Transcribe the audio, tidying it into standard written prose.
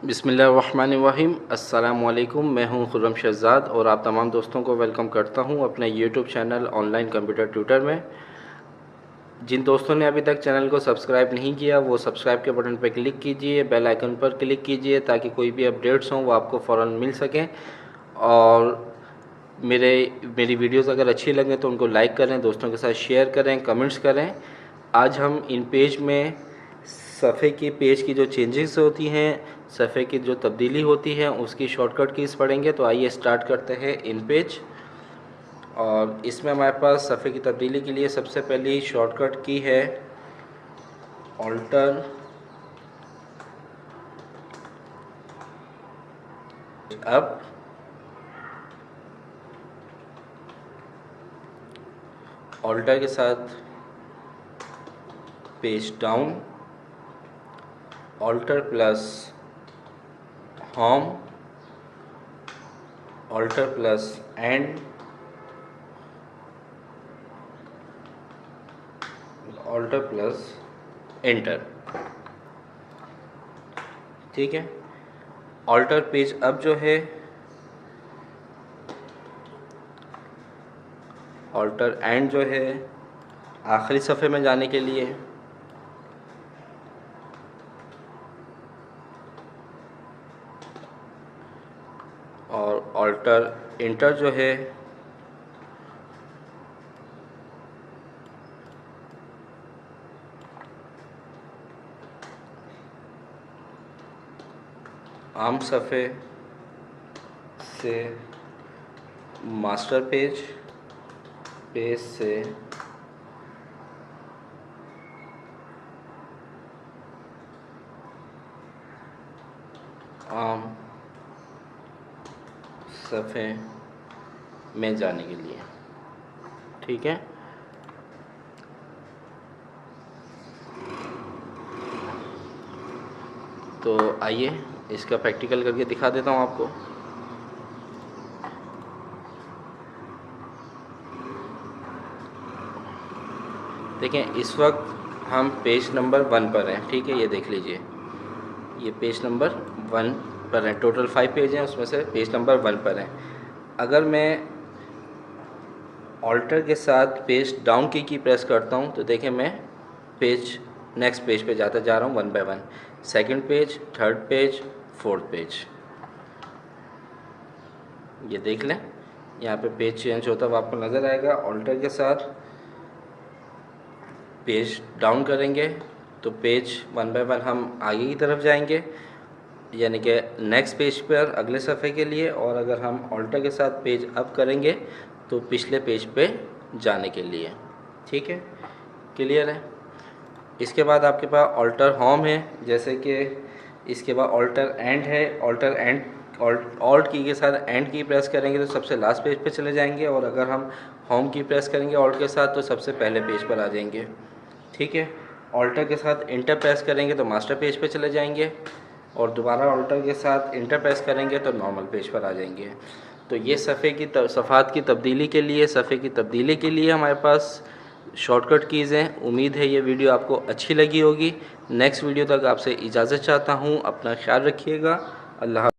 बिस्मिल्लाहिर्रहमानिर्रहीम। अस्सलामुअलैकुम। मैं हूं खुर्रम शहज़ाद और आप तमाम दोस्तों को वेलकम करता हूं अपने YouTube channel online computer tutor में। जिन दोस्तों ने अभी तक चैनल को सब्सक्राइब नहीं किया वो सब्सक्राइब के बटन पर क्लिक कीजिए, बेल आइकन पर क्लिक कीजिए ताकि कोई भी अपडेट्स हों वो आपको फ़ौरन मिल सकें। और मेरी वीडियोस अगर अच्छी लगें तो उनको लाइक करें, दोस्तों के साथ शेयर करें, कमेंट्स करें। आज हम इन पेज में सफ़े की पेज की जो चेंजेस होती हैं, सफ़े की जो तब्दीली होती है उसकी शॉर्टकट कीज़ पढ़ेंगे। तो आइए स्टार्ट करते हैं इन पेज। और इसमें हमारे पास सफ़े की तब्दीली के लिए सबसे पहली शॉर्टकट की है ऑल्टर अप, ऑल्टर के साथ page down, alter plus home, alter plus end, alter plus enter. ठीक है। ऑल्टर पेज अब जो है ऑल्टर एंड जो है आखिरी सफ़े में जाने के लिए, और ऑल्टर इंटर जो है आम सफ़े से मास्टर पेज, पेज से आम सफ़े में जाने के लिए। ठीक है। तो आइए इसका प्रैक्टिकल करके दिखा देता हूँ आपको। देखें, इस वक्त हम पेज नंबर 1 पर हैं। ठीक है, ये देख लीजिए, ये पेज नंबर 1 पर है। टोटल 5 पेज हैं, उसमें से पेज नंबर 1 पर है। अगर मैं ऑल्टर के साथ पेज डाउन की प्रेस करता हूँ तो देखें मैं नेक्स्ट पेज पे जाता जा रहा हूँ 1 by 1। Second page, third page, fourth page, ये देख लें। यहाँ पे पेज चेंज होता हुआ आपको नज़र आएगा। ऑल्टर के साथ पेज डाउन करेंगे तो पेज 1 बाय 1 हम आगे की तरफ जाएंगे, यानी कि नेक्स्ट पेज पर अगले सफ़े के लिए। और अगर हम ऑल्टर के साथ पेज अप करेंगे तो पिछले पेज पे जाने के लिए। ठीक है, क्लियर है। इसके बाद आपके पास ऑल्टर होम है, जैसे कि इसके बाद ऑल्टर एंड है। ऑल्टर एंड ऑल्ट की के साथ एंड की प्रेस करेंगे तो सबसे लास्ट पेज पे चले जाएंगे, और अगर हम होम की प्रेस करेंगे ऑल्ट के साथ तो सबसे पहले पेज पर आ जाएंगे। ठीक है। ऑल्टर के साथ इंटर प्रेस करेंगे तो मास्टर पेज पे चले जाएंगे, और दोबारा ऑल्टर के साथ इंटर प्रेस करेंगे तो नॉर्मल पेज पर आ जाएंगे। तो ये सफ़ात की तब्दीली के लिए, सफ़े की तब्दीली के लिए हमारे पास शॉर्टकट कीज़ हैं। उम्मीद है ये वीडियो आपको अच्छी लगी होगी। नेक्स्ट वीडियो तक आपसे इजाज़त चाहता हूँ। अपना ख्याल रखिएगा। अल्लाह।